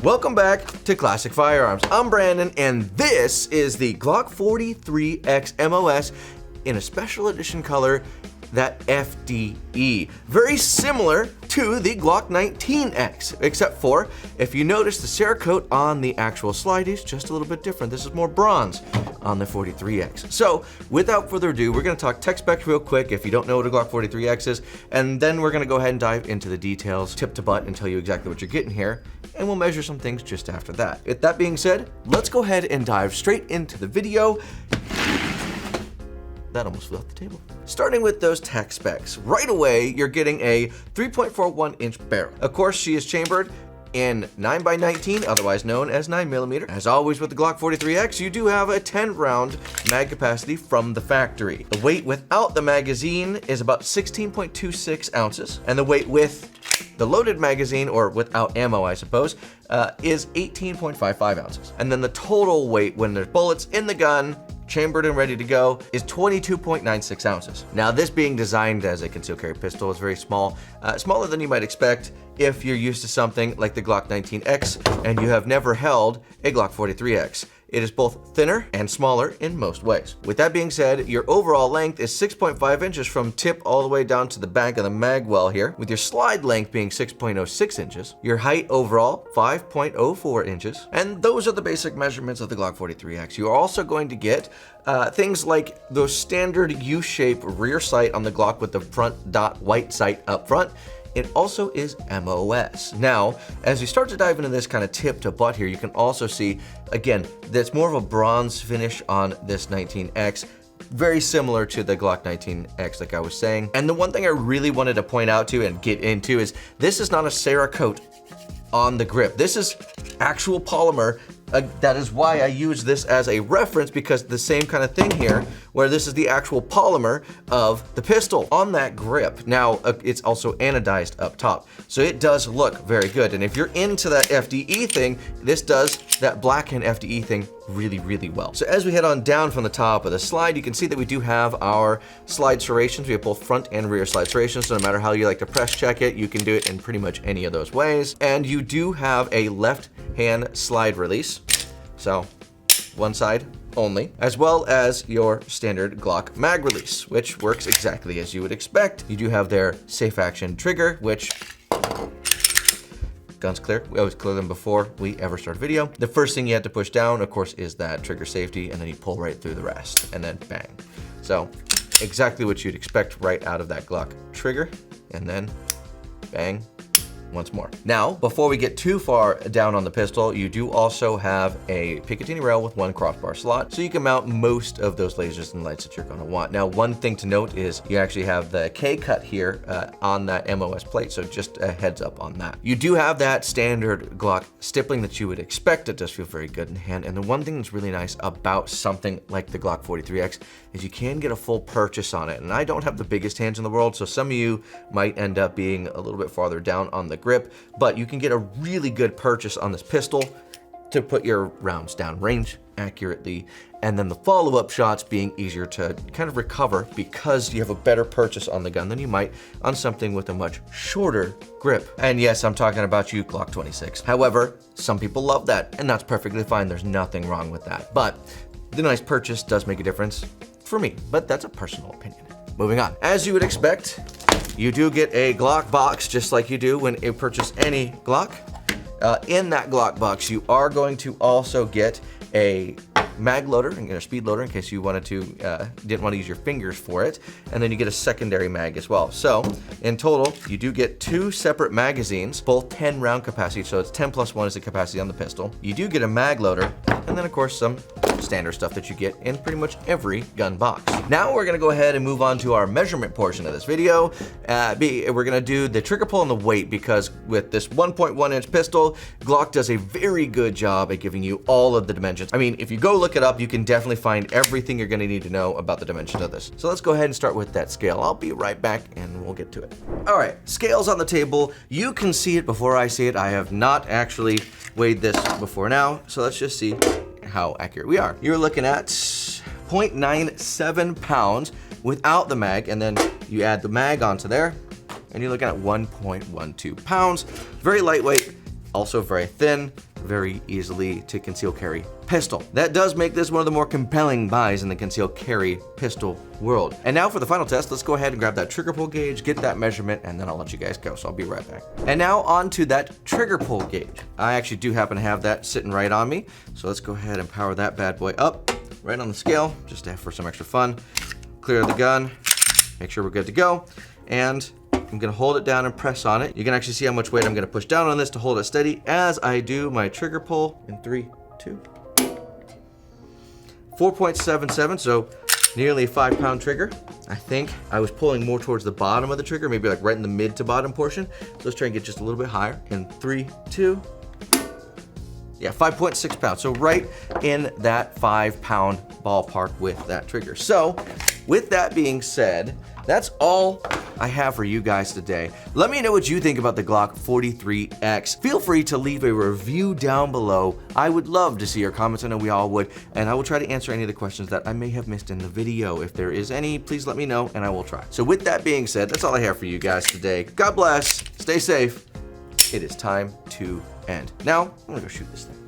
Welcome back to Classic Firearms. I'm Brandon, and this is the Glock 43X MOS in a special edition color, that FDE. Very similar to the Glock 19X, except for, if you notice, the Cerakote on the actual slide is just a little bit different. This is more bronze on the 43X. So, without further ado, we're gonna talk tech specs real quick if you don't know what a Glock 43X is, and then we're gonna go ahead and dive into the details, tip to butt, and tell you exactly what you're getting here, and we'll measure some things just after that. With that being said, let's go ahead and dive straight into the video. That almost flew off the table. Starting with those tech specs, right away, you're getting a 3.41-inch barrel. Of course, she is chambered in 9x19, otherwise known as 9mm. As always with the Glock 43X, you do have a 10-round mag capacity from the factory. The weight without the magazine is about 16.26 ounces, and the weight with the loaded magazine, or without ammo, I suppose, is 18.55 ounces. And then the total weight when there's bullets in the gun, chambered and ready to go, is 22.96 ounces. Now, this being designed as a concealed carry pistol is very small, smaller than you might expect if you're used to something like the Glock 19X and you have never held a Glock 43X. It is both thinner and smaller in most ways. With that being said, your overall length is 6.5 inches from tip all the way down to the back of the mag well here, with your slide length being 6.06 inches. Your height overall, 5.04 inches. And those are the basic measurements of the Glock 43X. You are also going to get things like those standard U-shape rear sight on the Glock with the front dot white sight up front. It also is MOS. Now, as you start to dive into this kind of tip to butt here, you can also see, again, that's more of a bronze finish on this 19X, very similar to the Glock 19X, like I was saying. And the one thing I really wanted to point out to and get into is this is not a Cerakote on the grip. This is actual polymer. That is why I use this as a reference, because the same kind of thing here, where this is the actual polymer of the pistol on that grip. Now, it's also anodized up top, so it does look very good. And if you're into that FDE thing, this does that blackened FDE thing really, really well. So as we head on down from the top of the slide, you can see that we do have our slide serrations. We have both front and rear slide serrations, so no matter how you like to press check it, you can do it in pretty much any of those ways. And you do have a left hand slide release, so one side only, as well as your standard Glock mag release, which works exactly as you would expect. You do have their safe action trigger, which guns clear. We always clear them before we ever start a video. The first thing you have to push down, of course, is that trigger safety, and then you pull right through the rest, and then bang. So exactly what you'd expect right out of that Glock trigger, and then bang once more. Now, before we get too far down on the pistol, you do also have a Picatinny rail with one crossbar slot, so you can mount most of those lasers and lights that you're gonna want. Now, one thing to note is you actually have the K-cut here on that MOS plate, so just a heads up on that. You do have that standard Glock stippling that you would expect. It does feel very good in hand, and the one thing that's really nice about something like the Glock 43X is you can get a full purchase on it, and I don't have the biggest hands in the world, so some of you might end up being a little bit farther down on the grip, but you can get a really good purchase on this pistol to put your rounds down range accurately, and then the follow-up shots being easier to kind of recover because you have a better purchase on the gun than you might on something with a much shorter grip. And yes, I'm talking about you, Glock 26. However, some people love that, and that's perfectly fine. There's nothing wrong with that. But the nice purchase does make a difference for me, but that's a personal opinion. Moving on. As you would expect, you do get a Glock box, just like you do when you purchase any Glock. In that Glock box, you are going to also get a mag loader and a speed loader in case you wanted to, didn't want to use your fingers for it. And then you get a secondary mag as well. So in total, you do get two separate magazines, both 10 round capacity. So it's 10 plus 1 is the capacity on the pistol. You do get a mag loader, and then of course some standard stuff that you get in pretty much every gun box. Now we're gonna go ahead and move on to our measurement portion of this video. We're gonna do the trigger pull and the weight, because with this 1.1 inch pistol, Glock does a very good job at giving you all of the dimensions. I mean, if you go look it up, you can definitely find everything you're gonna need to know about the dimensions of this. So let's go ahead and start with that scale. I'll be right back and we'll get to it. All right, scales on the table. You can see it before I see it. I have not actually weighed this before now, so let's just see how accurate we are. You're looking at 0.97 pounds without the mag, and then you add the mag onto there, and you're looking at 1.12 pounds. Very lightweight, Also very thin, very easily to conceal carry pistol. That does make this one of the more compelling buys in the concealed carry pistol world. And now for the final test, let's go ahead and grab that trigger pull gauge, get that measurement, and then I'll let you guys go. So I'll be right back. And now on to that trigger pull gauge. I actually do happen to have that sitting right on me. So let's go ahead and power that bad boy up right on the scale, just for some extra fun. Clear the gun, make sure we're good to go. And I'm gonna hold it down and press on it. You can actually see how much weight I'm gonna push down on this to hold it steady as I do my trigger pull in 3, 2. 4.77, so nearly a 5-pound trigger. I think I was pulling more towards the bottom of the trigger, maybe like right in the mid to bottom portion. So let's try and get just a little bit higher in 3, 2. Yeah, 5.6 pounds. So right in that 5-pound ballpark with that trigger. So with that being said, that's all I have for you guys today. Let me know what you think about the Glock 43X. Feel free to leave a review down below. I would love to see your comments. I know we all would. And I will try to answer any of the questions that I may have missed in the video. If there is any, please let me know and I will try. So with that being said, that's all I have for you guys today. God bless. Stay safe. It is time to end. Now, I'm gonna go shoot this thing.